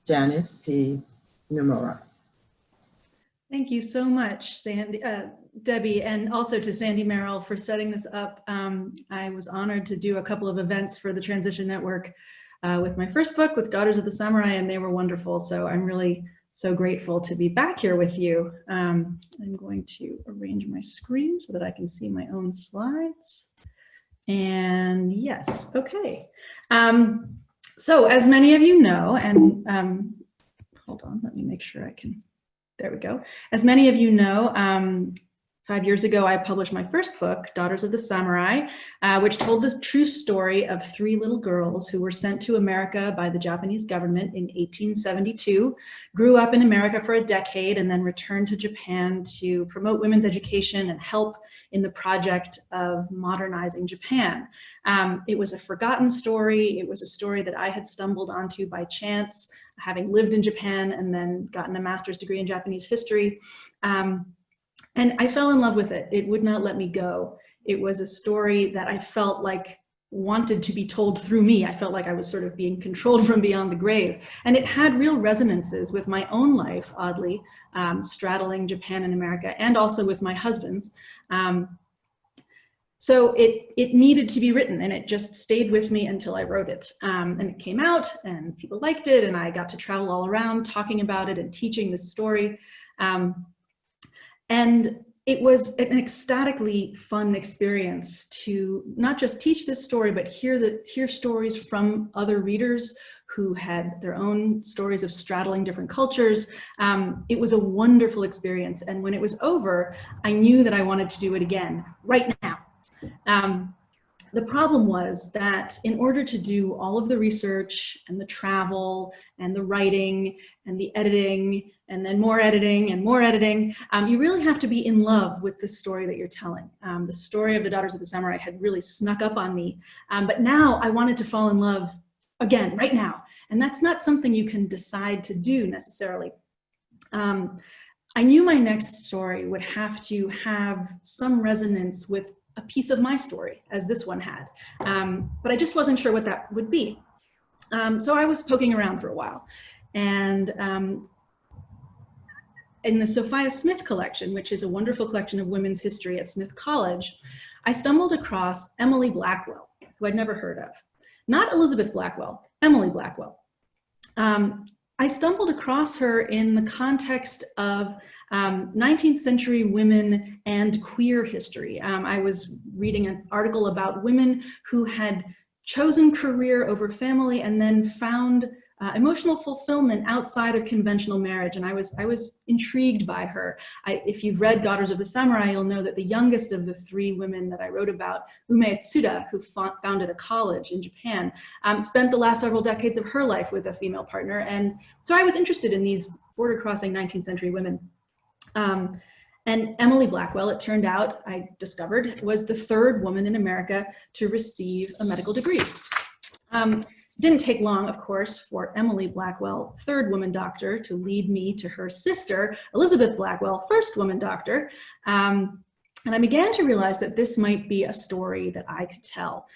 Janice P. Nimura. Thank you so much, Debbie, and also to Sandy Merrill for setting this up. I was honored to do a couple of events for the Transition Network with my first book, with Daughters of the Samurai, and they were wonderful. So I'm really so grateful to be back here with you. I'm going to arrange my screen so that I can see my own slides. And yes, okay. So as many of you know, and hold on, let me make sure I can. There we go. As many of you know, 5 years ago, I published my first book, Daughters of the Samurai, which told the true story of 3 little girls who were sent to America by the Japanese government in 1872, grew up in America for a decade, and then returned to Japan to promote women's education and help in the project of modernizing Japan. It was a forgotten story. It was a story that I had stumbled onto by chance, having lived in Japan and then gotten a master's degree in Japanese history. And I fell in love with it. It would not let me go. It was a story that I felt like wanted to be told through me. I felt like I was sort of being controlled from beyond the grave. And it had real resonances with my own life, oddly, straddling Japan and America, and also with my husband's. So it needed to be written, and it just stayed with me until I wrote it. And it came out, and people liked it, and I got to travel all around talking about it and teaching this story. And it was an ecstatically fun experience to not just teach this story, but hear stories from other readers who had their own stories of straddling different cultures. It was a wonderful experience. And when it was over, I knew that I wanted to do it again right now. The problem was that in order to do all of the research and the travel and the writing and the editing and then more editing and more editing, you really have to be in love with the story that you're telling. The story of the Daughters of the Samurai had really snuck up on me, but now I wanted to fall in love again, right now. And that's not something you can decide to do necessarily. I knew my next story would have to have some resonance with a piece of my story, as this one had. But I just wasn't sure what that would be. So I was poking around for a while. And in the Sophia Smith collection, which is a wonderful collection of women's history at Smith College, I stumbled across Emily Blackwell, who I'd never heard of. Not Elizabeth Blackwell, Emily Blackwell. I stumbled across her in the context of 19th century women and queer history. I was reading an article about women who had chosen career over family and then found emotional fulfillment outside of conventional marriage. And I was intrigued by her. If you've read Daughters of the Samurai, you'll know that the youngest of the 3 women that I wrote about, Ume Tsuda, who founded a college in Japan, spent the last several decades of her life with a female partner. And so I was interested in these border-crossing 19th century women. And Emily Blackwell, it turned out, I discovered, was the 3rd woman in America to receive a medical degree. Didn't take long, of course, for Emily Blackwell, 3rd woman doctor, to lead me to her sister, Elizabeth Blackwell, 1st woman doctor. And I began to realize that this might be a story that I could tell.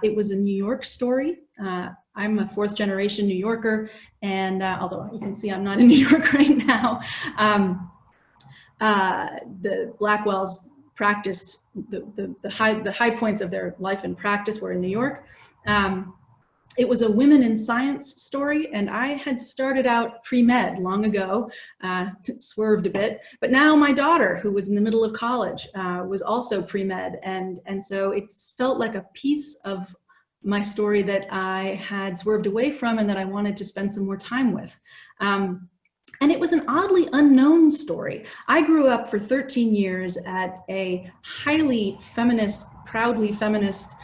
It was a New York story. I'm a 4th generation New Yorker, and although you can see I'm not in New York right now, the Blackwells practiced, the high points of their life and practice were in New York. It was a women in science story, and I had started out pre-med long ago, swerved a bit, but now my daughter, who was in the middle of college, was also pre-med, and so it felt like a piece of my story that I had swerved away from and that I wanted to spend some more time with. And it was an oddly unknown story. I grew up for 13 years at a highly feminist, proudly feminist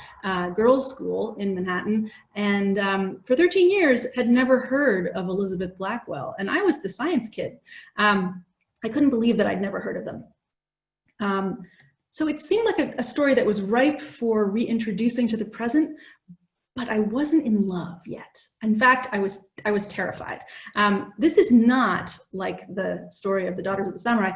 girls' school in Manhattan, and for 13 years had never heard of Elizabeth Blackwell, and I was the science kid. I couldn't believe that I'd never heard of them. So it seemed like a story that was ripe for reintroducing to the present, but I wasn't in love yet. In fact, I was terrified. This is not like the story of the Daughters of the Samurai.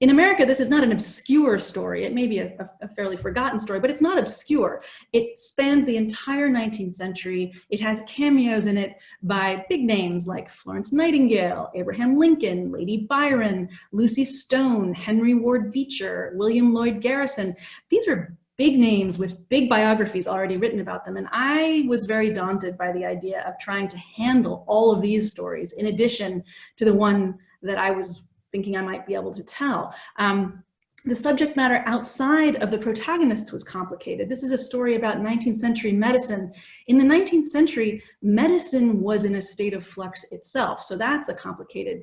in America, this is not an obscure story. It may be a fairly forgotten story, but it's not obscure. It spans the entire 19th century. It has cameos in it by big names like Florence Nightingale, Abraham Lincoln, Lady Byron, Lucy Stone, Henry Ward Beecher, William Lloyd Garrison. These are big names with big biographies already written about them. And I was very daunted by the idea of trying to handle all of these stories in addition to the one that I was thinking I might be able to tell. The subject matter outside of the protagonists was complicated. This is a story about 19th century medicine. In the 19th century, medicine was in a state of flux itself. So that's a complicated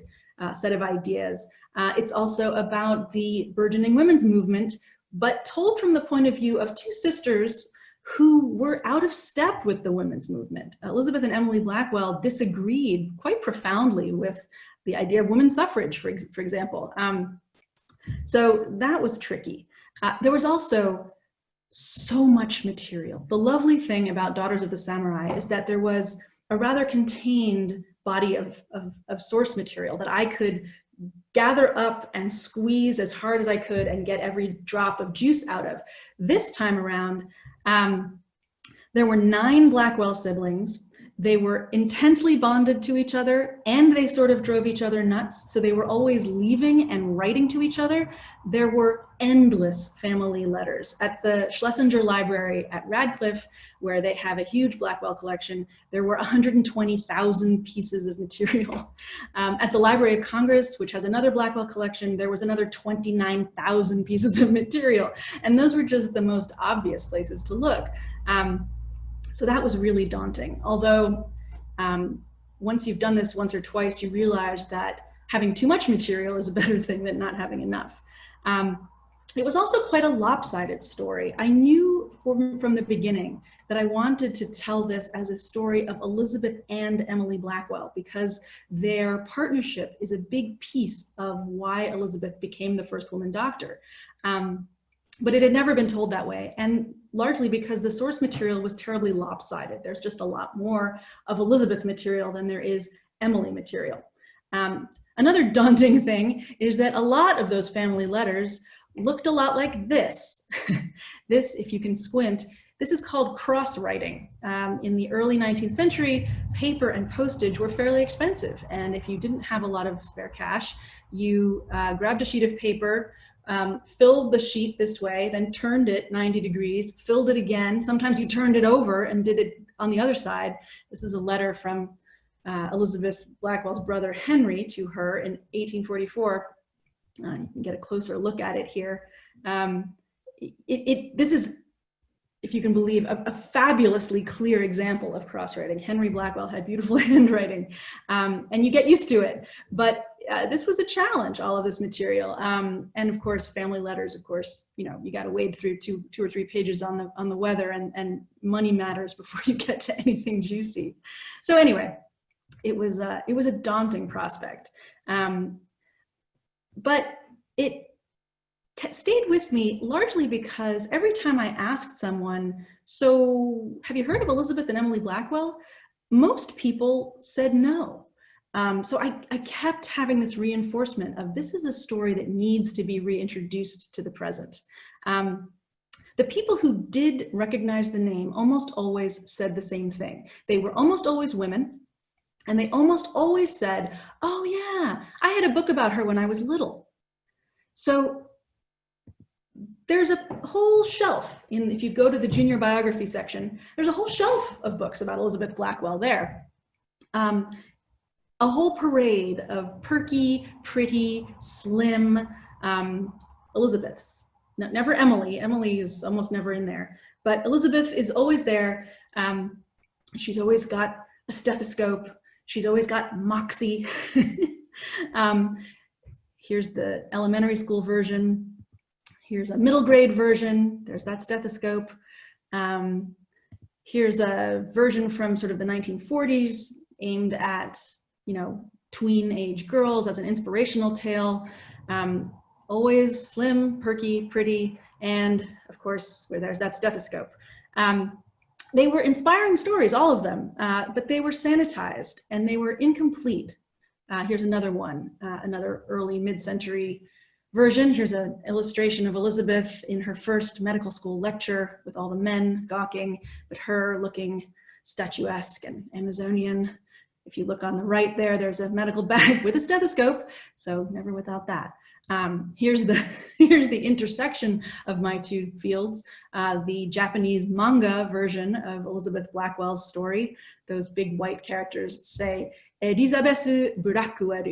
set of ideas. It's also about the burgeoning women's movement, but told from the point of view of two sisters who were out of step with the women's movement. Elizabeth and Emily Blackwell disagreed quite profoundly with the idea of women's suffrage, for example. So that was tricky. There was also so much material. The lovely thing about Daughters of the Samurai is that there was a rather contained body of source material that I could gather up and squeeze as hard as I could and get every drop of juice out of. This time around, there were 9 Blackwell siblings. They were intensely bonded to each other, and they sort of drove each other nuts. So they were always leaving and writing to each other. There were endless family letters. At the Schlesinger Library at Radcliffe, where they have a huge Blackwell collection, there were 120,000 pieces of material. At the Library of Congress, which has another Blackwell collection, there was another 29,000 pieces of material. And those were just the most obvious places to look. So that was really daunting. Although once you've done this once or twice, you realize that having too much material is a better thing than not having enough. It was also quite a lopsided story. I knew from the beginning that I wanted to tell this as a story of Elizabeth and Emily Blackwell, because their partnership is a big piece of why Elizabeth became the first woman doctor. But it had never been told that way, and largely because the source material was terribly lopsided. There's just a lot more of Elizabeth material than there is Emily material. Another daunting thing is that a lot of those family letters looked a lot like this. This, if you can squint, this is called cross-writing. In the early 19th century, paper and postage were fairly expensive, and if you didn't have a lot of spare cash, you grabbed a sheet of paper, filled the sheet this way, then turned it 90 degrees, filled it again. Sometimes you turned it over and did it on the other side. This is a letter from Elizabeth Blackwell's brother Henry to her in 1844. You can get a closer look at it here. This is, if you can believe, a fabulously clear example of cross-writing. Henry Blackwell had beautiful handwriting, and you get used to it. But this was a challenge, all of this material. And of course, family letters, of course, you know, you got to wade through two or three pages on the weather, and money matters before you get to anything juicy. So anyway, it was a daunting prospect. But it stayed with me largely because every time I asked someone, so have you heard of Elizabeth and Emily Blackwell? Most people said no. So I kept having this reinforcement of this is a story that needs to be reintroduced to the present. The people who did recognize the name almost always said the same thing. They were almost always women, and they almost always said, oh yeah, I had a book about her when I was little. So there's a whole shelf, if you go to the junior biography section, there's a whole shelf of books about Elizabeth Blackwell there. A whole parade of perky, pretty, slim Elizabeths. No, never Emily. Emily is almost never in there, but Elizabeth is always there. She's always got a stethoscope. She's always got moxie. Here's the elementary school version. Here's a middle grade version. There's that stethoscope. Here's a version from sort of the 1940s aimed at, you know, tween age girls as an inspirational tale. Always slim, perky, pretty, and of course, where there's that stethoscope. They were inspiring stories, all of them, but they were sanitized and they were incomplete. Here's another one, another early mid-century version. Here's an illustration of Elizabeth in her first medical school lecture with all the men gawking, but her looking statuesque and Amazonian. If you look on the right there, there's a medical bag with a stethoscope, so never without that. Here's the intersection of my two fields, the Japanese manga version of Elizabeth Blackwell's story. Those big white characters say, Elizabeth Blackwell.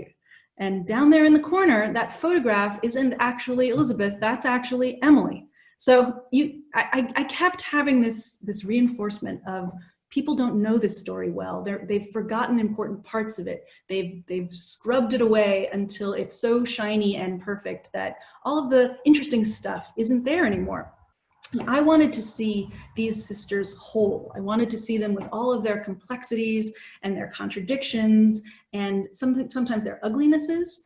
And down there in the corner, that photograph isn't actually Elizabeth, that's actually Emily. So I kept having this reinforcement of people don't know this story well. They've forgotten important parts of it. They've scrubbed it away until it's so shiny and perfect that all of the interesting stuff isn't there anymore. I wanted to see these sisters whole. I wanted to see them with all of their complexities and their contradictions and sometimes their uglinesses.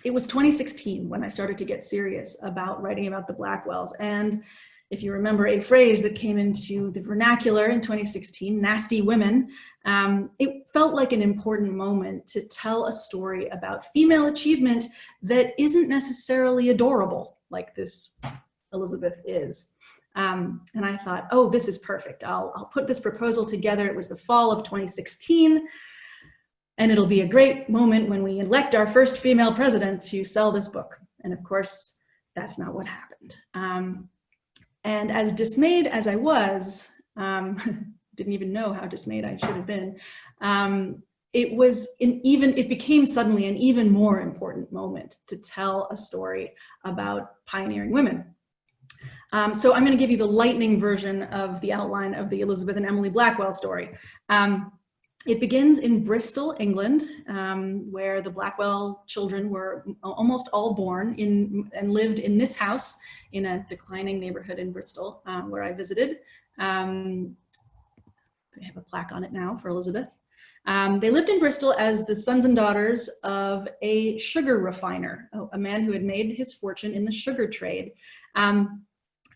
It was 2016 when I started to get serious about writing about the Blackwells. And if you remember a phrase that came into the vernacular in 2016, nasty women, it felt like an important moment to tell a story about female achievement that isn't necessarily adorable like this Elizabeth is. And I thought, oh, this is perfect. I'll put this proposal together. It was the fall of 2016. And it'll be a great moment when we elect our first female president to sell this book. And of course, that's not what happened. And as dismayed as I was, didn't even know how dismayed I should have been, it became suddenly an even more important moment to tell a story about pioneering women. So I'm going to give you the lightning version of the outline of the Elizabeth and Emily Blackwell story. It begins in Bristol, England, where the Blackwell children were almost all born and lived in this house in a declining neighborhood in Bristol, where I visited. They have a plaque on it now for Elizabeth. They lived in Bristol as the sons and daughters of a sugar refiner, a man who had made his fortune in the sugar trade.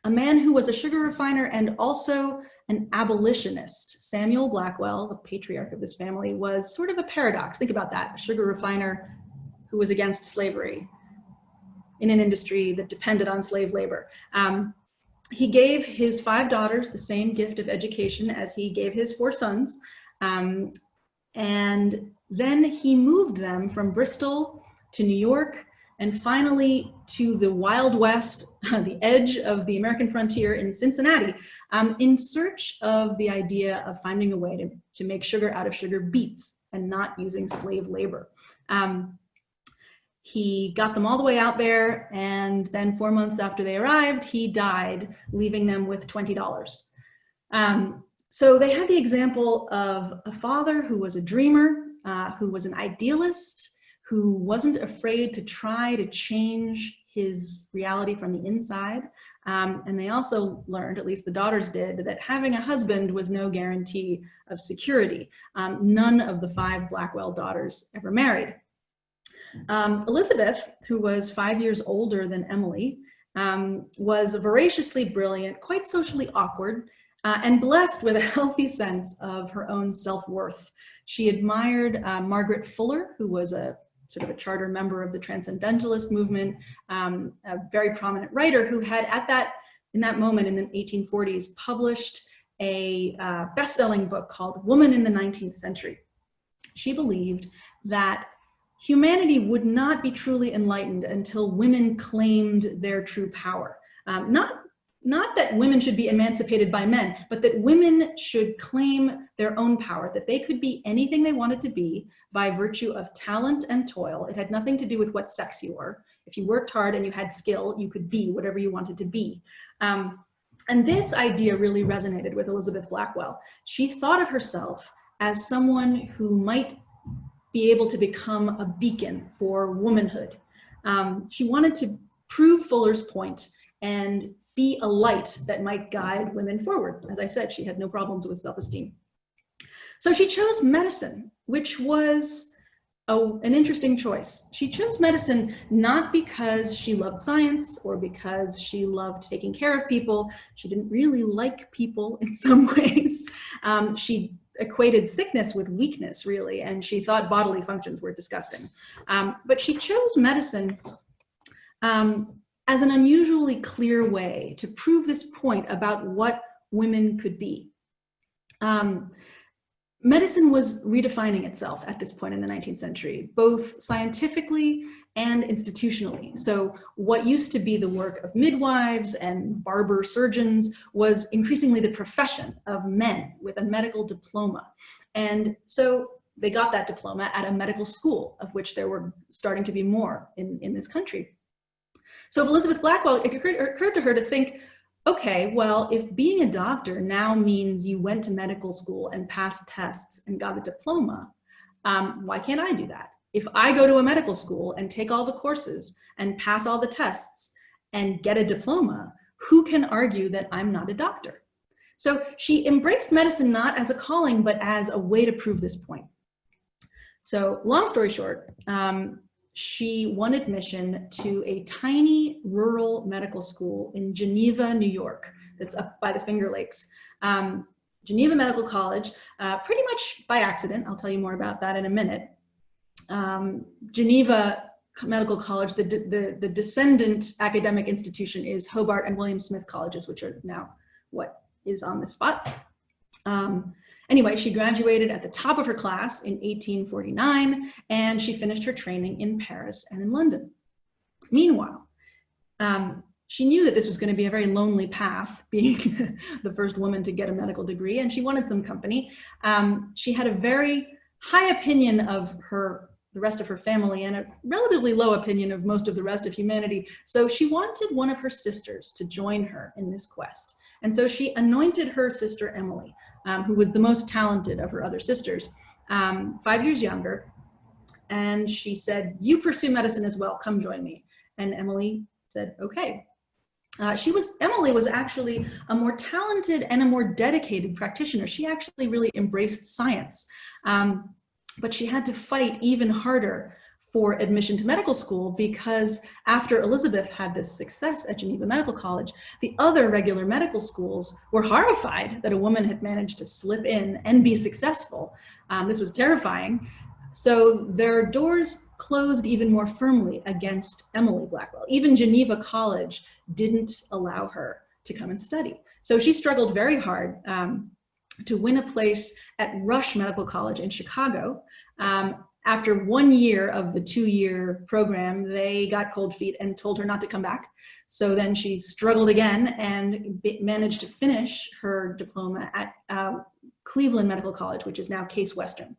A man who was a sugar refiner and also an abolitionist. Samuel Blackwell, the patriarch of this family, was sort of a paradox. Think about that, a sugar refiner who was against slavery in an industry that depended on slave labor. He gave his 5 daughters the same gift of education as he gave his 4 sons. And then he moved them from Bristol to New York and finally to the Wild West, the edge of the American frontier in Cincinnati, in search of the idea of finding a way to make sugar out of sugar beets and not using slave labor. He got them all the way out there, and then 4 months after they arrived, he died, leaving them with $20. So they had the example of a father who was a dreamer, who was an idealist, who wasn't afraid to try to change his reality from the inside. And they also learned, at least the daughters did, that having a husband was no guarantee of security. None of the 5 Blackwell daughters ever married. Elizabeth, who was 5 years older than Emily, was voraciously brilliant, quite socially awkward, and blessed with a healthy sense of her own self-worth. She admired Margaret Fuller, who was a sort of a charter member of the Transcendentalist movement, a very prominent writer who had in that moment in the 1840s published a best-selling book called Woman in the 19th Century. She believed that humanity would not be truly enlightened until women claimed their true power. Not that women should be emancipated by men, but that women should claim their own power, that they could be anything they wanted to be by virtue of talent and toil. It had nothing to do with what sex you were. If you worked hard and you had skill, you could be whatever you wanted to be. And this idea really resonated with Elizabeth Blackwell. She thought of herself as someone who might be able to become a beacon for womanhood. She wanted to prove Fuller's point and be a light that might guide women forward. As I said, she had no problems with self-esteem. So she chose medicine, which was an interesting choice. She chose medicine not because she loved science or because she loved taking care of people. She didn't really like people in some ways. She equated sickness with weakness, really, and she thought bodily functions were disgusting. But she chose medicine as an unusually clear way to prove this point about what women could be. Medicine was redefining itself at this point in the 19th century, both scientifically and institutionally. So what used to be the work of midwives and barber surgeons was increasingly the profession of men with a medical diploma. And so they got that diploma at a medical school, of which there were starting to be more in this country. So Elizabeth Blackwell, it occurred to her to think, okay, well, if being a doctor now means you went to medical school and passed tests and got a diploma, why can't I do that? If I go to a medical school and take all the courses and pass all the tests and get a diploma, who can argue that I'm not a doctor? So she embraced medicine not as a calling, but as a way to prove this point. So long story short, she won admission to a tiny rural medical school in Geneva, New York, that's up by the Finger Lakes. Geneva Medical College, pretty much by accident. I'll tell you more about that in a minute. Geneva Medical College, the descendant academic institution is Hobart and William Smith colleges, which are now what is on this spot. Anyway, she graduated at the top of her class in 1849, and she finished her training in Paris and in London. Meanwhile, she knew that this was going to be a very lonely path, being the first woman to get a medical degree, and she wanted some company. She had a very high opinion of the rest of her family and a relatively low opinion of most of the rest of humanity. So she wanted one of her sisters to join her in this quest. And so she anointed her sister Emily, who was the most talented of her other sisters, 5 years younger. And she said, you pursue medicine as well, come join me. And Emily said, okay. Emily was actually a more talented and a more dedicated practitioner. She actually really embraced science, but she had to fight even harder for admission to medical school, because after Elizabeth had this success at Geneva Medical College, the other regular medical schools were horrified that a woman had managed to slip in and be successful. This was terrifying. So their doors closed even more firmly against Emily Blackwell. Even Geneva College didn't allow her to come and study. So she struggled very hard to win a place at Rush Medical College in Chicago. After 1 year of the 2-year program, they got cold feet and told her not to come back. So then she struggled again and managed to finish her diploma at Cleveland Medical College, which is now Case Western.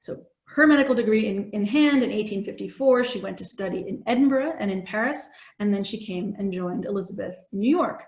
So her medical degree in hand in 1854, she went to study in Edinburgh and in Paris, and then she came and joined Elizabeth in New York.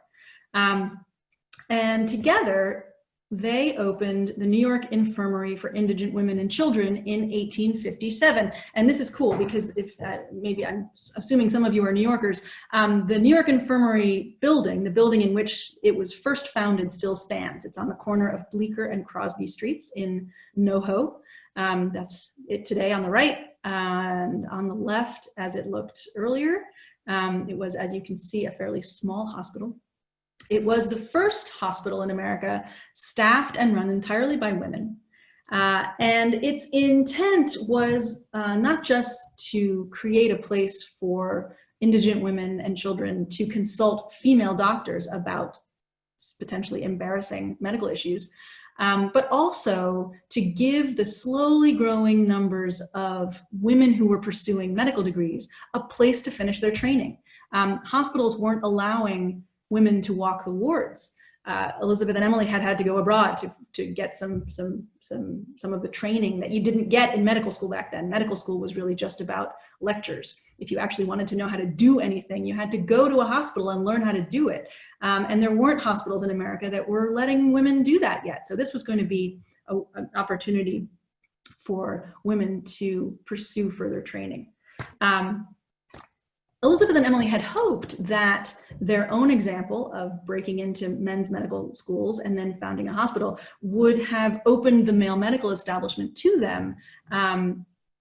And together, they opened the New York Infirmary for Indigent Women and Children in 1857. And this is cool because if maybe I'm assuming some of you are New Yorkers, the New York Infirmary building, the building in which it was first founded, still stands. It's on the corner of Bleecker and Crosby Streets in NoHo. That's it today on the right, and on the left, as it looked earlier, it was, as you can see, a fairly small hospital. It was the first hospital in America staffed and run entirely by women. And its intent was not just to create a place for indigent women and children to consult female doctors about potentially embarrassing medical issues, but also to give the slowly growing numbers of women who were pursuing medical degrees a place to finish their training. Hospitals weren't allowing women to walk the wards. Elizabeth and Emily had to go abroad to get some of the training that you didn't get in medical school back then. Medical school was really just about lectures. If you actually wanted to know how to do anything, you had to go to a hospital and learn how to do it. And there weren't hospitals in America that were letting women do that yet. So this was going to be an opportunity for women to pursue further training. Elizabeth and Emily had hoped that their own example of breaking into men's medical schools and then founding a hospital would have opened the male medical establishment to them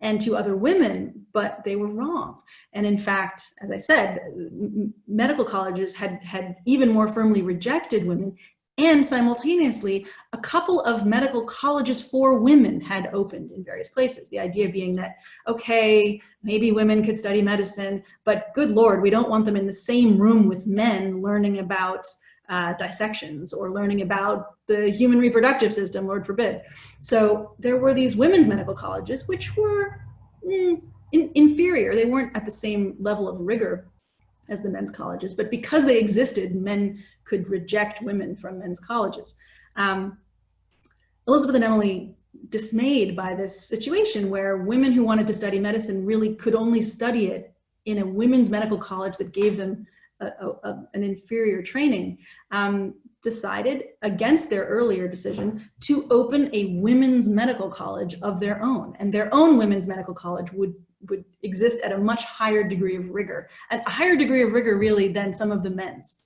and to other women, but they were wrong. And in fact, as I said, medical colleges had even more firmly rejected women, And simultaneously, a couple of medical colleges for women had opened in various places. The idea being that, okay, maybe women could study medicine, but good Lord, we don't want them in the same room with men learning about dissections or learning about the human reproductive system, Lord forbid. So there were these women's medical colleges, which were inferior. They weren't at the same level of rigor as the men's colleges, but because they existed, men could reject women from men's colleges. Elizabeth and Emily, dismayed by this situation where women who wanted to study medicine really could only study it in a women's medical college that gave them an inferior training, decided, against their earlier decision, to open a women's medical college of their own. And their own women's medical college would exist at a much higher degree of rigor, at a higher degree of rigor really than some of the men's.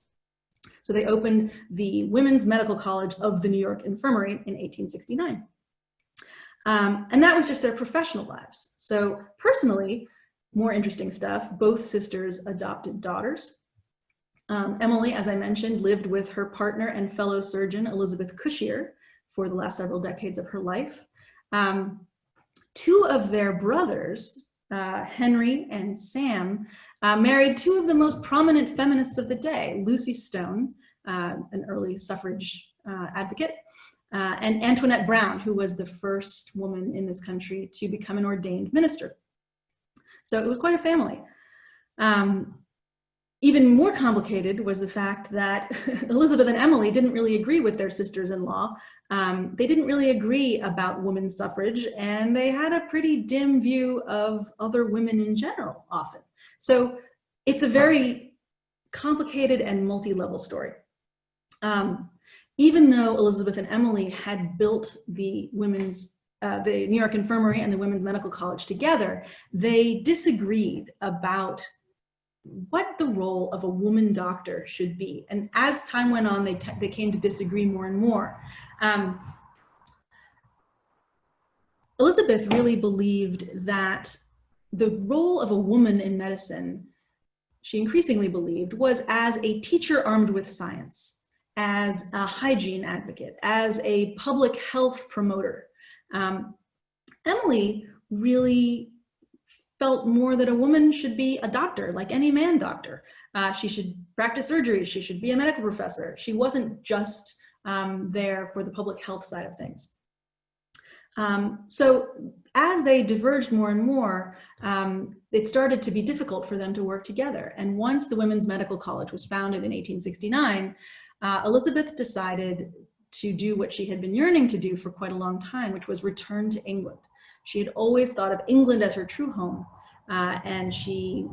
So they opened the Women's Medical College of the New York Infirmary in 1869. And that was just their professional lives. So personally, more interesting stuff, both sisters adopted daughters. Emily, as I mentioned, lived with her partner and fellow surgeon, Elizabeth Cushier, for the last several decades of her life. Two of their brothers, Henry and Sam, married two of the most prominent feminists of the day, Lucy Stone, an early suffrage advocate, and Antoinette Brown, who was the first woman in this country to become an ordained minister. So it was quite a family. Even more complicated was the fact that Elizabeth and Emily didn't really agree with their sisters-in-law. They didn't really agree about women's suffrage, and they had a pretty dim view of other women in general, often. So it's a very complicated and multi-level story. Even though Elizabeth and Emily had built the New York Infirmary and the Women's Medical College together, they disagreed about what the role of a woman doctor should be. And as time went on, they came to disagree more and more. Elizabeth really believed that the role of a woman in medicine, she increasingly believed, was as a teacher armed with science, as a hygiene advocate, as a public health promoter. Emily really felt more that a woman should be a doctor, like any man doctor. She should practice surgery. She should be a medical professor. She wasn't just there for the public health side of things. So as they diverged more and more, it started to be difficult for them to work together. And once the Women's Medical College was founded in 1869, Elizabeth decided to do what she had been yearning to do for quite a long time, which was return to England. She had always thought of England as her true home, and she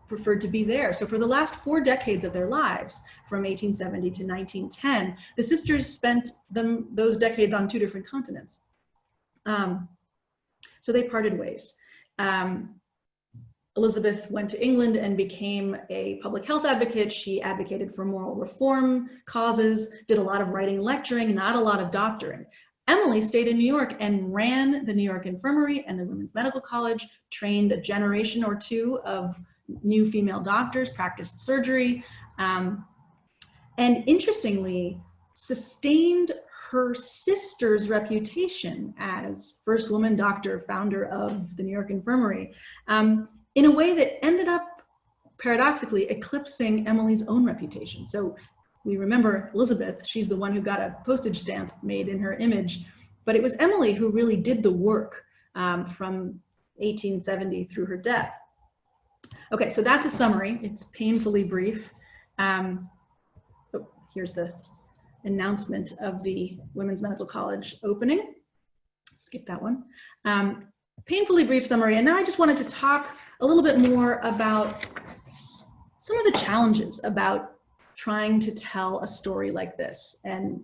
preferred to be there. So for the last 4 decades of their lives, from 1870 to 1910, the sisters spent those decades on 2 different continents. So they parted ways. Elizabeth went to England and became a public health advocate. She advocated for moral reform causes, did a lot of writing, lecturing, not a lot of doctoring. Emily stayed in New York and ran the New York Infirmary and the Women's Medical College, trained a generation or 2 of new female doctors, practiced surgery, and interestingly, sustained her sister's reputation as first woman doctor, founder of the New York Infirmary, in a way that ended up, paradoxically, eclipsing Emily's own reputation. So we remember Elizabeth, she's the one who got a postage stamp made in her image, but it was Emily who really did the work from 1870 through her death. Okay, so that's a summary. It's painfully brief. Here's the announcement of the Women's Medical College opening. Skip that one. Painfully brief summary, and now I just wanted to talk a little bit more about some of the challenges about trying to tell a story like this, and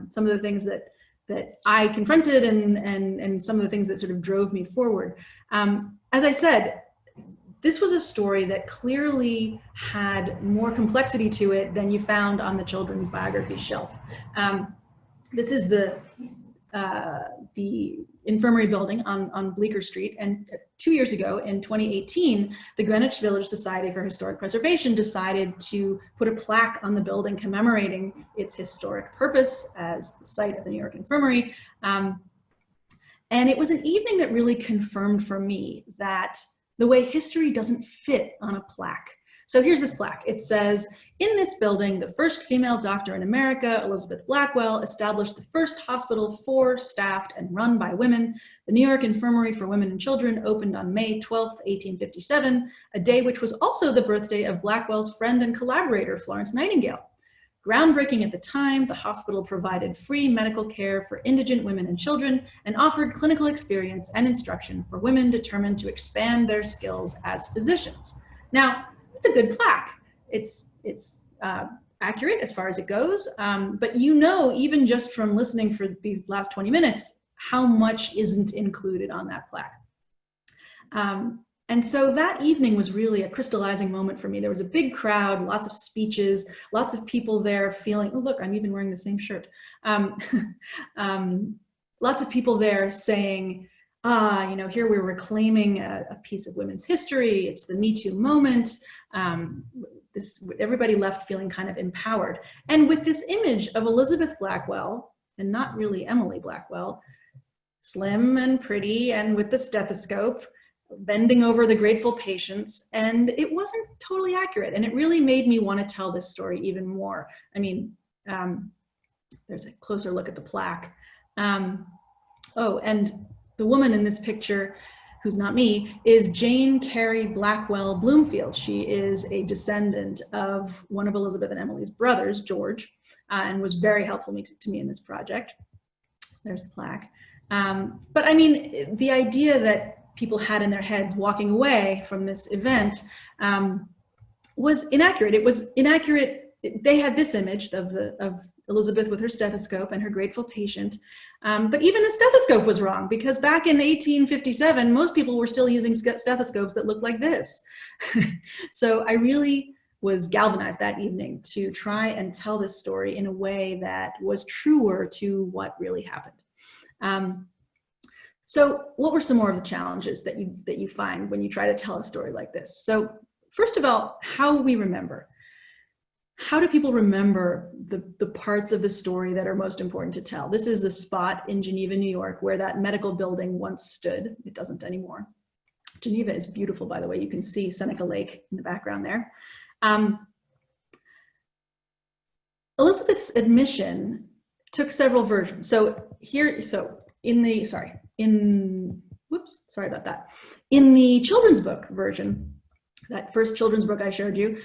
some of the things that I confronted and some of the things that sort of drove me forward. As I said, this was a story that clearly had more complexity to it than you found on the children's biography shelf. This is the the infirmary building on Bleecker Street. And 2 years ago, in 2018, the Greenwich Village Society for Historic Preservation decided to put a plaque on the building commemorating its historic purpose as the site of the New York Infirmary. And it was an evening that really confirmed for me that the way history doesn't fit on a plaque. So here's this plaque. It says, in this building, the first female doctor in America, Elizabeth Blackwell, established the first hospital for, staffed, and run by women. The New York Infirmary for Women and Children opened on May 12, 1857, a day which was also the birthday of Blackwell's friend and collaborator, Florence Nightingale. Groundbreaking at the time, the hospital provided free medical care for indigent women and children and offered clinical experience and instruction for women determined to expand their skills as physicians. Now, it's a good plaque. It's accurate as far as it goes, but you know, even just from listening for these last 20 minutes, how much isn't included on that plaque. And so that evening was really a crystallizing moment for me. There was a big crowd, lots of speeches, lots of people there feeling, oh, look, I'm even wearing the same shirt. Lots of people there saying, you know, here we're reclaiming a piece of women's history. It's the Me Too moment. Everybody left feeling kind of empowered. And with this image of Elizabeth Blackwell, and not really Emily Blackwell, slim and pretty and with the stethoscope, bending over the grateful patients, and it wasn't totally accurate. And it really made me want to tell this story even more. I mean, there's a closer look at the plaque. Oh, and the woman in this picture, who's not me, is Jane Carey Blackwell Bloomfield. She is a descendant of one of Elizabeth and Emily's brothers, George, and was very helpful to me in this project. There's the plaque. But I mean, the idea that people had in their heads walking away from this event was inaccurate. It was inaccurate. They had this image of Elizabeth with her stethoscope and her grateful patient. But even the stethoscope was wrong, because back in 1857, most people were still using stethoscopes that looked like this. So I really was galvanized that evening to try and tell this story in a way that was truer to what really happened. So what were some more of the challenges that you find when you try to tell a story like this? So first of all, how we remember. How do people remember the parts of the story that are most important to tell? This is the spot in Geneva, New York, where that medical building once stood. It doesn't anymore. Geneva is beautiful, by the way. You can see Seneca Lake in the background there. Elizabeth's admission took several versions. In the children's book version, that first children's book I showed you,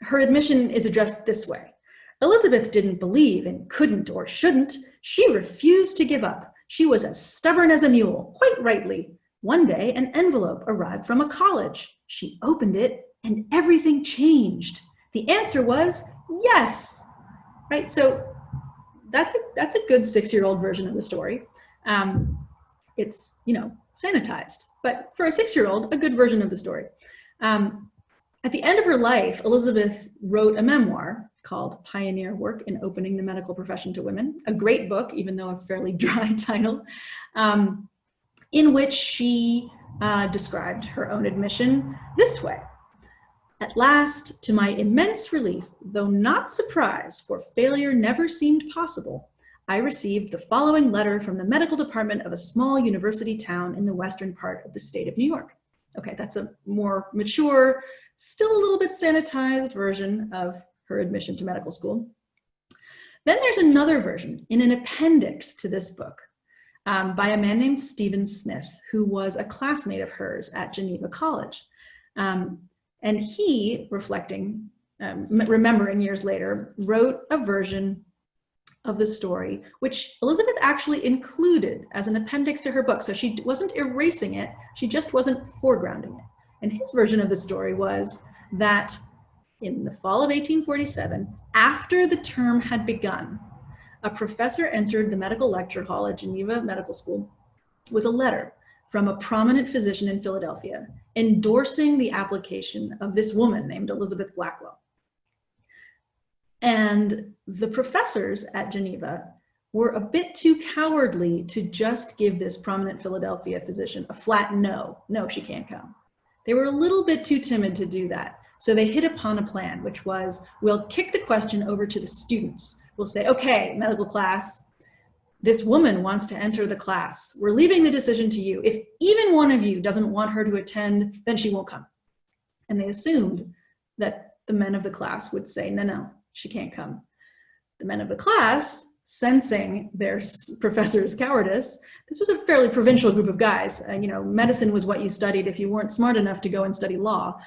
her admission is addressed this way. Elizabeth didn't believe and couldn't or shouldn't. She refused to give up. She was as stubborn as a mule, quite rightly. One day, an envelope arrived from a college. She opened it and everything changed. The answer was yes, right? So that's a good 6-year-old version of the story. It's, you know, sanitized, but for a 6-year-old, a good version of the story. At the end of her life, Elizabeth wrote a memoir called Pioneer Work in Opening the Medical Profession to Women, a great book, even though a fairly dry title, in which she described her own admission this way. At last, to my immense relief, though not surprise, for failure never seemed possible, I received the following letter from the medical department of a small university town in the western part of the state of New York. Okay, that's a more mature, still a little bit sanitized version of her admission to medical school. Then there's another version in an appendix to this book by a man named Stephen Smith, who was a classmate of hers at Geneva College. And he, reflecting, remembering years later, wrote a version of the story, which Elizabeth actually included as an appendix to her book. So she wasn't erasing it, she just wasn't foregrounding it. And his version of the story was that in the fall of 1847, after the term had begun, a professor entered the medical lecture hall at Geneva Medical School with a letter from a prominent physician in Philadelphia endorsing the application of this woman named Elizabeth Blackwell. And the professors at Geneva were a bit too cowardly to just give this prominent Philadelphia physician a flat no, she can't come. They were a little bit too timid to do that. So they hit upon a plan, which was, we'll kick the question over to the students. We'll say, okay, medical class, this woman wants to enter the class. We're leaving the decision to you. If even one of you doesn't want her to attend, then she won't come. And they assumed that the men of the class would say, no, she can't come. The men of the class, sensing their professor's cowardice, this was a fairly provincial group of guys. Medicine was what you studied if you weren't smart enough to go and study law.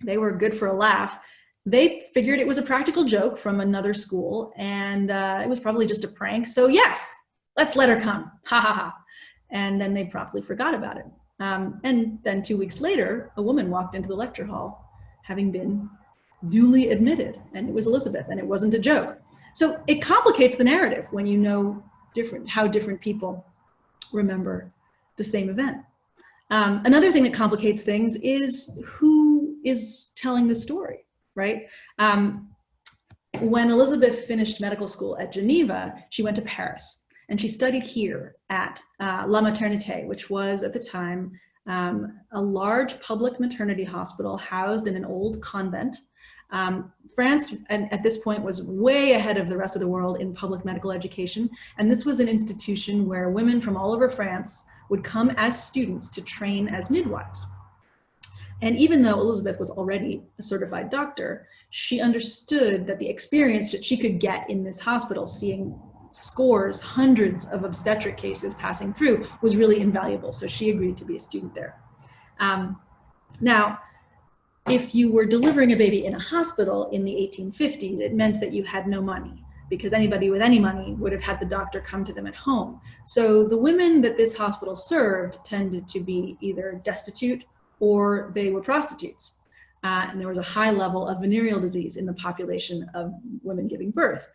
They were good for a laugh. They figured it was a practical joke from another school, and it was probably just a prank. So yes, let's let her come, ha ha ha. And then they promptly forgot about it. And then 2 weeks later, a woman walked into the lecture hall, having been duly admitted, and it was Elizabeth, and it wasn't a joke. So it complicates the narrative when you know how different people remember the same event. Another thing that complicates things is who is telling the story, right? When Elizabeth finished medical school at Geneva, she went to Paris, and she studied here at La Maternité, which was at the time a large public maternity hospital housed in an old convent. France, at this point, was way ahead of the rest of the world in public medical education. And this was an institution where women from all over France would come as students to train as midwives. And even though Elizabeth was already a certified doctor, she understood that the experience that she could get in this hospital, seeing scores, hundreds of obstetric cases passing through, was really invaluable. So she agreed to be a student there. Now, if you were delivering a baby in a hospital in the 1850s, it meant that you had no money, because anybody with any money would have had the doctor come to them at home. So the women that this hospital served tended to be either destitute or they were prostitutes. And there was a high level of venereal disease in the population of women giving birth.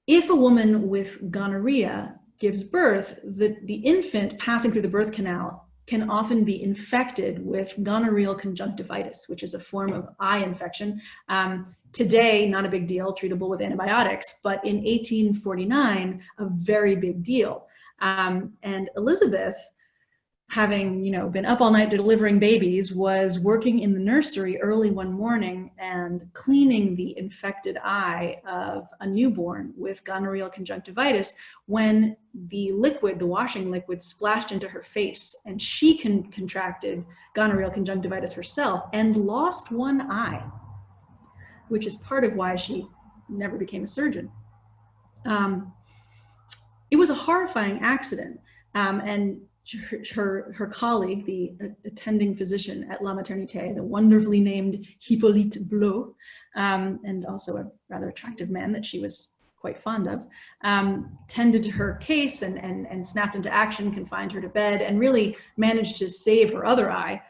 If a woman with gonorrhea gives birth, the infant passing through the birth canal can often be infected with gonorrheal conjunctivitis, which is a form of eye infection. Today, not a big deal, treatable with antibiotics, but in 1849, a very big deal. And Elizabeth, having been up all night delivering babies, was working in the nursery early one morning and cleaning the infected eye of a newborn with gonorrheal conjunctivitis when the washing liquid splashed into her face, and she contracted gonorrheal conjunctivitis herself and lost one eye, which is part of why she never became a surgeon. It was a horrifying accident, and her colleague, the attending physician at La Maternité, the wonderfully named Hippolyte Blot, and also a rather attractive man that she was quite fond of, tended to her case and snapped into action, confined her to bed, and really managed to save her other eye.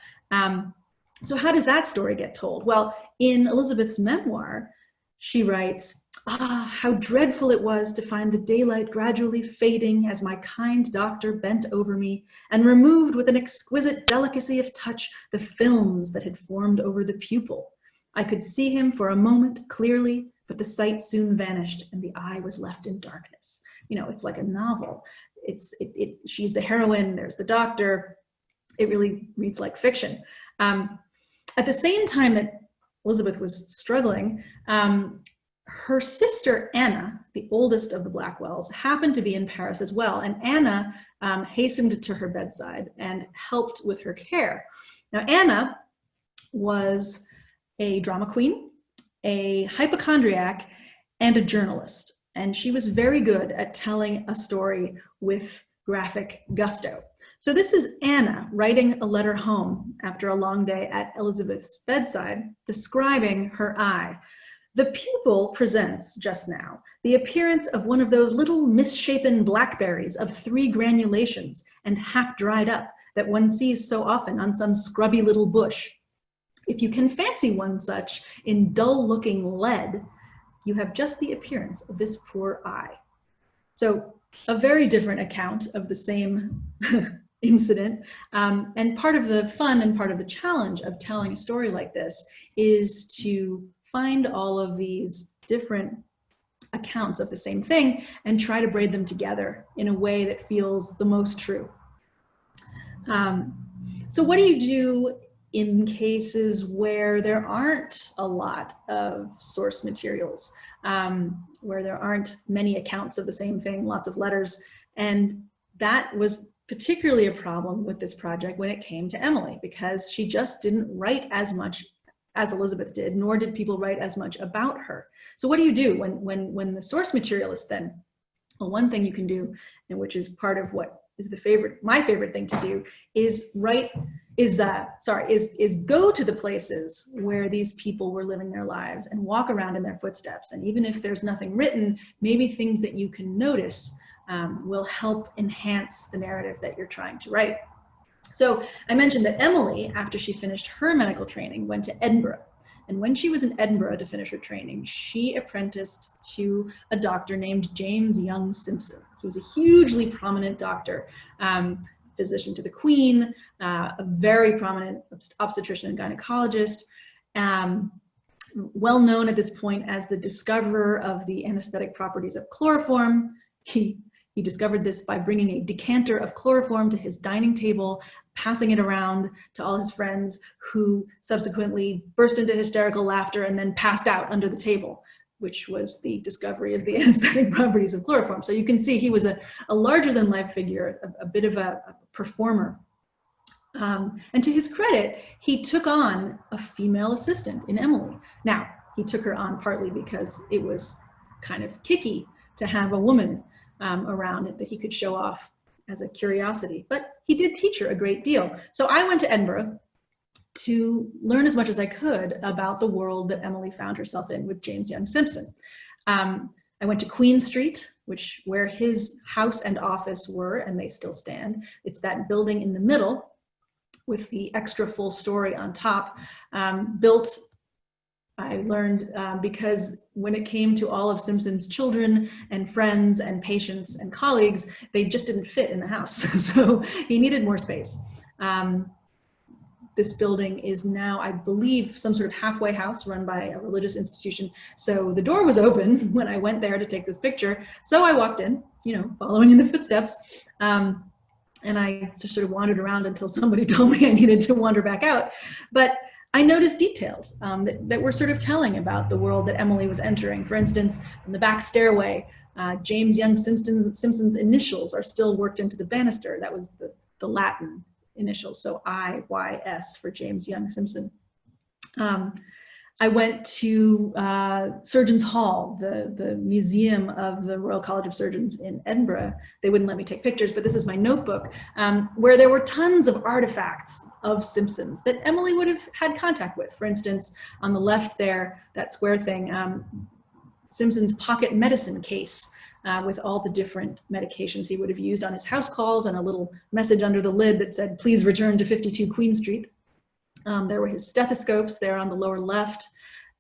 So how does that story get told? Well, in Elizabeth's memoir, she writes, how dreadful it was to find the daylight gradually fading as my kind doctor bent over me and removed with an exquisite delicacy of touch the films that had formed over the pupil. I could see him for a moment clearly, but the sight soon vanished and the eye was left in darkness. It's like a novel. She's the heroine, there's the doctor. It really reads like fiction. At the same time that Elizabeth was struggling, her sister Anna, the oldest of the Blackwells, happened to be in Paris as well, and Anna hastened to her bedside and helped with her care. Now, Anna was a drama queen, a hypochondriac, and a journalist, and she was very good at telling a story with graphic gusto. So this is Anna writing a letter home after a long day at Elizabeth's bedside, describing her eye. The pupil presents just now the appearance of one of those little misshapen blackberries of 3 granulations and half dried up that one sees so often on some scrubby little bush. If you can fancy one such in dull-looking lead, you have just the appearance of this poor eye. So a very different account of the same incident. And part of the fun and part of the challenge of telling a story like this is to find all of these different accounts of the same thing and try to braid them together in a way that feels the most true. So what do you do in cases where there aren't a lot of source materials, where there aren't many accounts of the same thing, lots of letters? And that was particularly a problem with this project when it came to Emily, because she just didn't write as much as Elizabeth did, nor did people write as much about her. So what do you do when the source material is thin? Well, one thing you can do, and which is part of what is my favorite thing to do, is go to the places where these people were living their lives and walk around in their footsteps. And even if there's nothing written, maybe things that you can notice will help enhance the narrative that you're trying to write. So I mentioned that Emily, after she finished her medical training, went to Edinburgh. And when she was in Edinburgh to finish her training, she apprenticed to a doctor named James Young Simpson. He was a hugely prominent doctor, physician to the Queen, a very prominent obstetrician and gynecologist, well known at this point as the discoverer of the anesthetic properties of chloroform. He discovered this by bringing a decanter of chloroform to his dining table, passing it around to all his friends, who subsequently burst into hysterical laughter and then passed out under the table, which was the discovery of the anesthetic properties of chloroform. So you can see he was a larger than life figure, a bit of a performer. And to his credit, he took on a female assistant in Emily. Now, he took her on partly because it was kind of kicky to have a woman around it that he could show off as a curiosity, but he did teach her a great deal. So I went to Edinburgh to learn as much as I could about the world that Emily found herself in with James Young Simpson. I went to Queen Street, where his house and office were, and they still stand. It's that building in the middle with the extra full story on top, built, I learned, because when it came to all of Simpson's children and friends and patients and colleagues, they just didn't fit in the house. So he needed more space. This building is now, I believe, some sort of halfway house run by a religious institution. So the door was open when I went there to take this picture. So I walked in, following in the footsteps. And I just sort of wandered around until somebody told me I needed to wander back out. But I noticed details that were sort of telling about the world that Emily was entering. For instance, in the back stairway, James Young Simpson's initials are still worked into the banister. That was the Latin initials, so IYS for James Young Simpson. I went to Surgeons Hall, the museum of the Royal College of Surgeons in Edinburgh. They wouldn't let me take pictures, but this is my notebook, where there were tons of artifacts of Simpsons that Emily would have had contact with. For instance, on the left there, that square thing, Simpson's pocket medicine case with all the different medications he would have used on his house calls, and a little message under the lid that said, "Please return to 52 Queen Street." There were his stethoscopes there on the lower left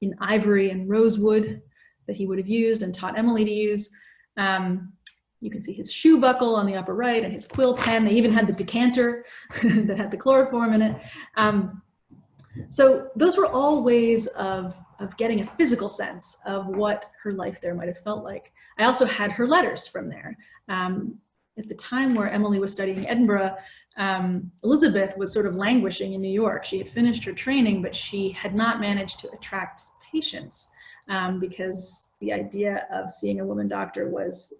in ivory and rosewood that he would have used and taught Emily to use. You can see his shoe buckle on the upper right and his quill pen. They even had the decanter that had the chloroform in it. So those were all ways of getting a physical sense of what her life there might have felt like. I also had her letters from there. At the time where Emily was studying Edinburgh, Elizabeth was sort of languishing in New York. She had finished her training, but she had not managed to attract patients because the idea of seeing a woman doctor was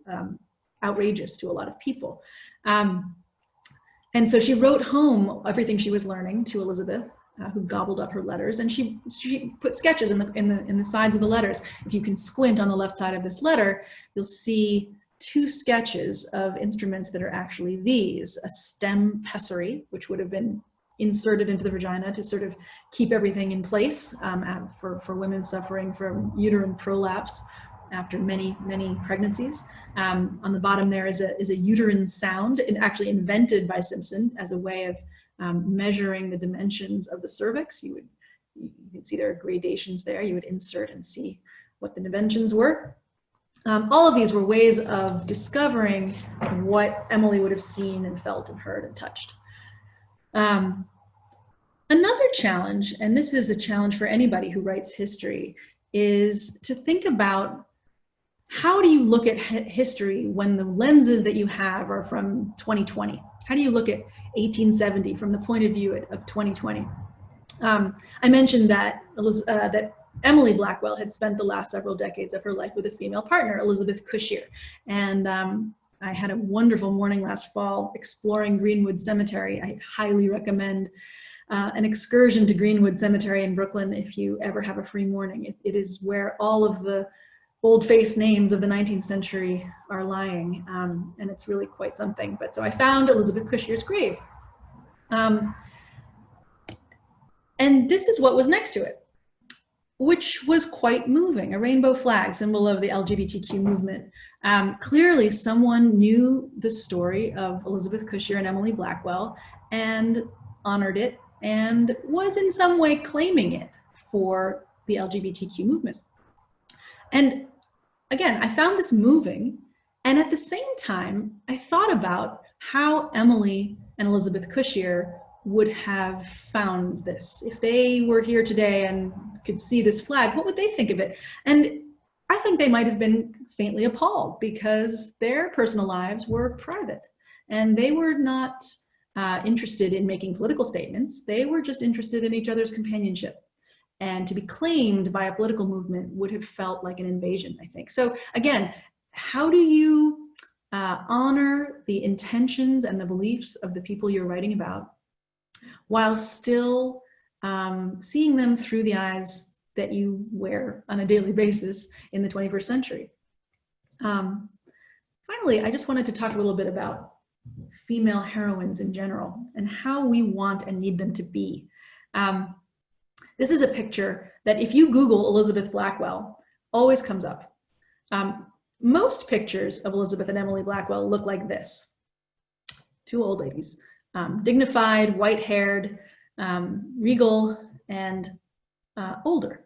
outrageous to a lot of people. And so she wrote home everything she was learning to Elizabeth, who gobbled up her letters, and she put sketches in the sides of the letters. If you can squint on the left side of this letter, you'll see two sketches of instruments that are actually these: a stem pessary, which would have been inserted into the vagina to sort of keep everything in place for women suffering from uterine prolapse after many pregnancies. On the bottom there is a uterine sound, and actually invented by Simpson as a way of measuring the dimensions of the cervix. You can see there are gradations there. You would insert and see what the dimensions were. All of these were ways of discovering what Emily would have seen and felt and heard and touched. Another challenge, and this is a challenge for anybody who writes history, is to think about how do you look at history when the lenses that you have are from 2020? How do you look at 1870 from the point of view of 2020? I mentioned that that Emily Blackwell had spent the last several decades of her life with a female partner, Elizabeth Cushier. And I had a wonderful morning last fall exploring Greenwood Cemetery. I highly recommend an excursion to Greenwood Cemetery in Brooklyn if you ever have a free morning. It is where all of the bold-faced names of the 19th century are lying, and it's really quite something. But so I found Elizabeth Cushier's grave. And this is what was next to it, which was quite moving, a rainbow flag, symbol of the LGBTQ movement. Clearly, someone knew the story of Elizabeth Cushier and Emily Blackwell and honored it and was in some way claiming it for the LGBTQ movement. And again, I found this moving, and at the same time, I thought about how Emily and Elizabeth Cushier would have found this. If they were here today and could see this flag, what would they think of it? And I think they might have been faintly appalled because their personal lives were private and they were not interested in making political statements. They were just interested in each other's companionship. And to be claimed by a political movement would have felt like an invasion, I think. So again, how do you honor the intentions and the beliefs of the people you're writing about while still seeing them through the eyes that you wear on a daily basis in the 21st century? Finally, I just wanted to talk a little bit about female heroines in general and how we want and need them to be. This is a picture that if you Google Elizabeth Blackwell, always comes up. Most pictures of Elizabeth and Emily Blackwell look like this. Two old ladies, dignified, white-haired, regal, and older.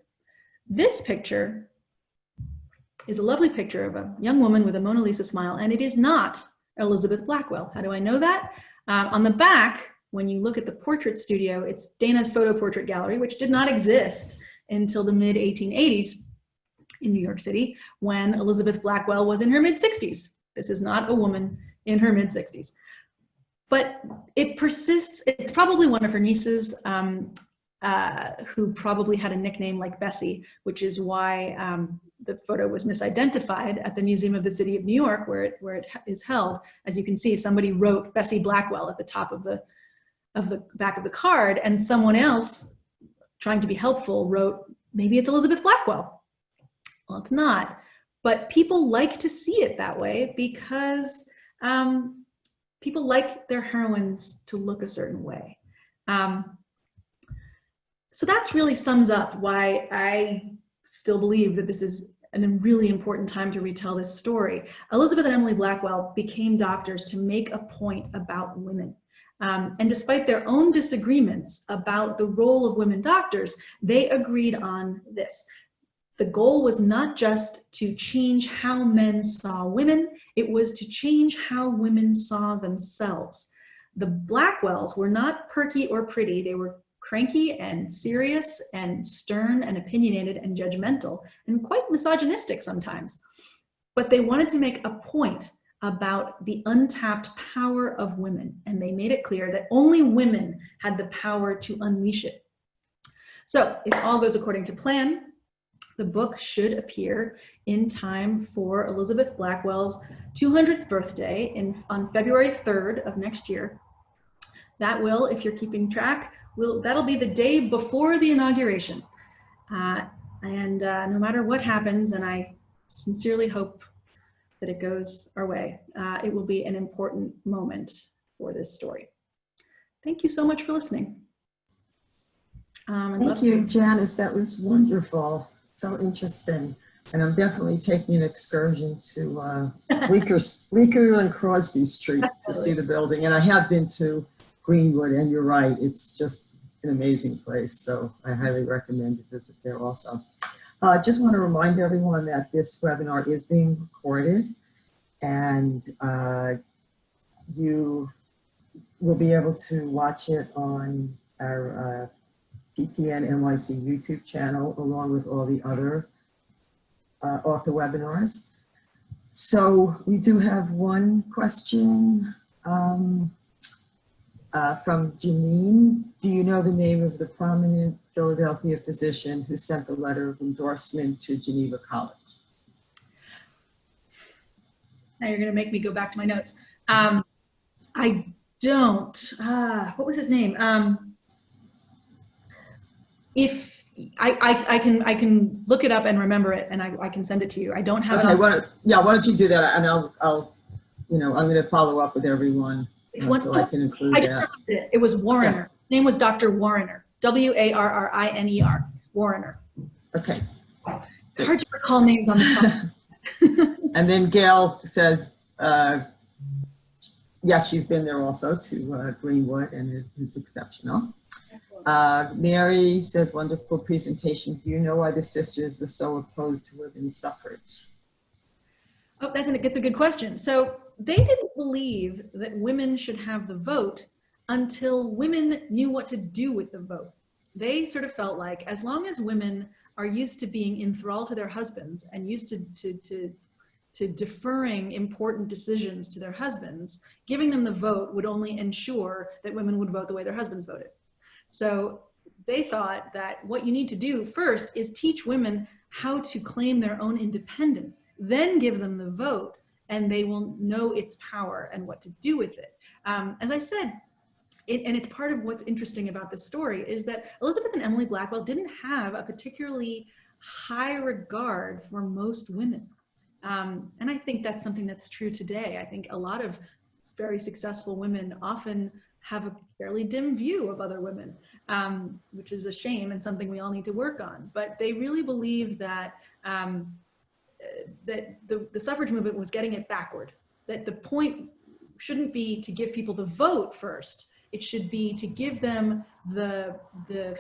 This picture is a lovely picture of a young woman with a Mona Lisa smile, and it is not Elizabeth Blackwell. How do I know that? On the back, when you look at the portrait studio, it's Dana's Photo Portrait Gallery, which did not exist until the mid-1880s in New York City, when Elizabeth Blackwell was in her mid-60s. This is not a woman in her mid-60s. But it persists. It's probably one of her nieces who probably had a nickname like Bessie, which is why the photo was misidentified at the Museum of the City of New York, where it is held. As you can see, somebody wrote Bessie Blackwell at the top of the back of the card, and someone else, trying to be helpful, wrote, maybe it's Elizabeth Blackwell. Well, it's not. But people like to see it that way because people like their heroines to look a certain way. So that really sums up why I still believe that this is a really important time to retell this story. Elizabeth and Emily Blackwell became doctors to make a point about women. And despite their own disagreements about the role of women doctors, they agreed on this. The goal was not just to change how men saw women, it was to change how women saw themselves. The Blackwells were not perky or pretty, they were cranky and serious and stern and opinionated and judgmental and quite misogynistic sometimes. But they wanted to make a point about the untapped power of women, and they made it clear that only women had the power to unleash it. So if all goes according to plan, the book should appear in time for Elizabeth Blackwell's 200th birthday on February 3rd of next year. That will, if you're keeping track, that'll be the day before the inauguration. No matter what happens, and I sincerely hope that it goes our way, it will be an important moment for this story. Thank you so much for listening. Thank you, Janice. That was wonderful. So interesting. And I'm definitely taking an excursion to Bleecker and Crosby Street to see the building. And I have been to Greenwood, and you're right, it's just an amazing place. So I highly recommend to visit there also. Just want to remind everyone that this webinar is being recorded, and you will be able to watch it on our TTN NYC YouTube channel, along with all the other author webinars. So we do have one question from Janine. Do you know the name of the prominent Philadelphia physician who sent the letter of endorsement to Geneva College? Now you're going to make me go back to my notes. I don't. What was his name? If I can look it up and remember it, and I can send it to you. I don't have. Okay. Why don't you do that? And I'll I'm going to follow up with everyone so I can include that. It was Warriner. His name was Dr. Warriner. Warriner. Warriner. Okay. Hard to recall names on this phone. And then Gail says, yes, she's been there also to Greenwood, and it is exceptional. Mary says, wonderful presentation. Do you know why the sisters were so opposed to women's suffrage? Oh, that's a good question. So they didn't believe that women should have the vote until women knew what to do with the vote. They sort of felt like as long as women are used to being enthralled to their husbands and used to deferring important decisions to their husbands, giving them the vote would only ensure that women would vote the way their husbands voted. So they thought that what you need to do first is teach women how to claim their own independence, then give them the vote, and they will know its power and what to do with it. As I said, and it's part of what's interesting about this story is that Elizabeth and Emily Blackwell didn't have a particularly high regard for most women. And I think that's something that's true today. I think a lot of very successful women often have a fairly dim view of other women, which is a shame and something we all need to work on. But they really believed that that the suffrage movement was getting it backward, that the point shouldn't be to give people the vote first. It should be to give them the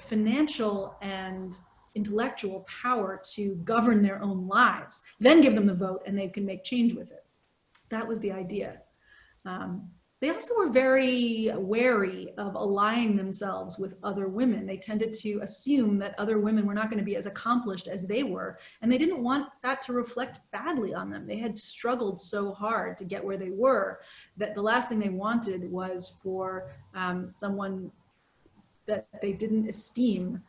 financial and intellectual power to govern their own lives, then give them the vote and they can make change with it. That was the idea. They also were very wary of allying themselves with other women. They tended to assume that other women were not going to be as accomplished as they were, and they didn't want that to reflect badly on them. They had struggled so hard to get where they were that the last thing they wanted was for someone that they didn't esteem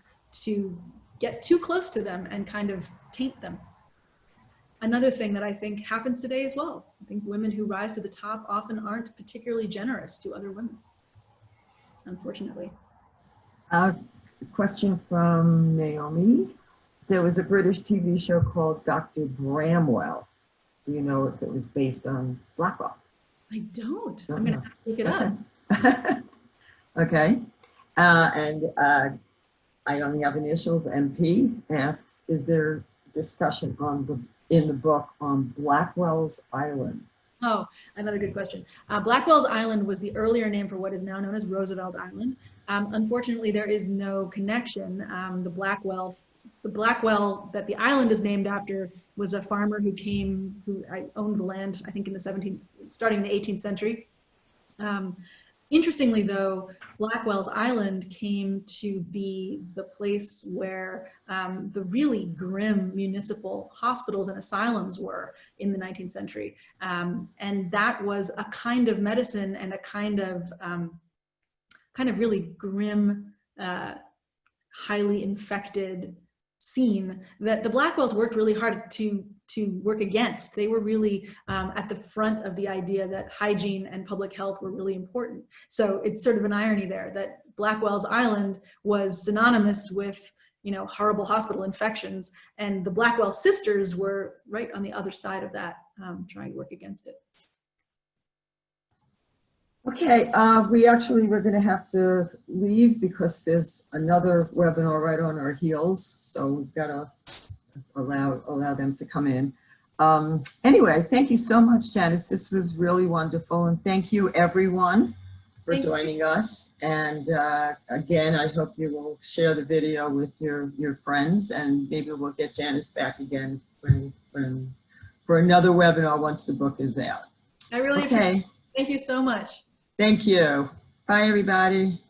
to get too close to them and kind of taint them. Another thing that I think happens today as well. I think women who rise to the top often aren't particularly generous to other women, unfortunately. A question from Naomi. There was a British TV show called Dr. Bramwell. Do you know if it was based on Blackwell? I don't. I'm going to have to look it up. Okay. And I only have initials. MP asks, is there discussion in the book on Blackwell's Island? Oh, another good question. Blackwell's Island was the earlier name for what is now known as Roosevelt Island. Unfortunately, there is no connection. The Blackwell that the island is named after was a farmer who owned the land, I think in the starting in the 18th century. Interestingly, though, Blackwell's Island came to be the place where the really grim municipal hospitals and asylums were in the 19th century. And that was a kind of medicine and a kind of really grim, highly infected scene that the Blackwells worked really hard to work against. They were really at the front of the idea that hygiene and public health were really important. So it's sort of an irony there that Blackwell's Island was synonymous with, horrible hospital infections, and the Blackwell sisters were right on the other side of that, trying to work against it. Okay, we're going to have to leave because there's another webinar right on our heels, so we've got to allow them to come in. Anyway, thank you so much, Janice. This was really wonderful, and thank you everyone for joining us. And again, I hope you will share the video with your friends, and maybe we'll get Janice back again for another webinar once the book is out. I really appreciate it. Thank you so much. Thank you. Bye, everybody.